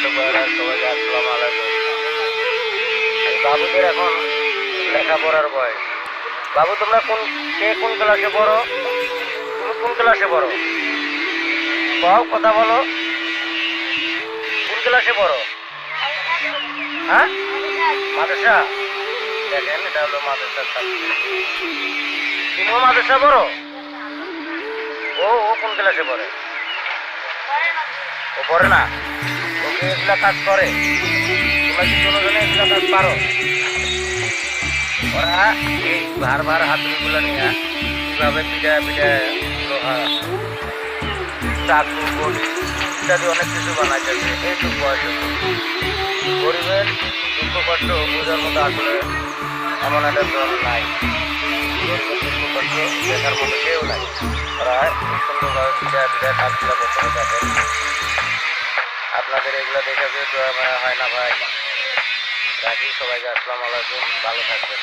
দর্শক ভাইরা সবাইকে আসসালামু আলাইকুম। এই বাবুদের এখন লেখাপড়ার বয়স। বাবু তোমরা কোন ক্লাসে পড়ো? তুমি কোন ক্লাসে পড়ো? কথা বলো। কোন ক্লাসে পড়ো? হ্যাঁ, মাদ্রাসা। দেখেন এটা হলো মাদ্রাসার ছাত্রী। তুমিও মাদ্রাসা পড়ো? ও কোন ক্লাসে পড়ে? ও পড়ে না? ওকে এগুলা কাজ করে? তোমরা কি দুজনে এগুলা কাজ পারো? ওরা এই ভার হাতুড়িগুলো নিয়ে কিভাবে পিঠা লোহা চাকু বড়ি ইত্যাদি অনেক কিছু বানাইতেছে। এইটুক বয়সে গরিবের দুঃখ কষ্ট বোঝার মতো আসলে এমন একটা জন নাই। গরিবের দুঃখ কষ্ট দেখার মতো কেউ নাই। ওরা সুন্দরভাবে পিঠা কাজগুলো করতে থাকে। আপনাদের এগুলো দেখে যেহেতু হয় না ভাই, রাখি। সবাইকে আসসালামু আলাইকুম, ভালো থাকবেন।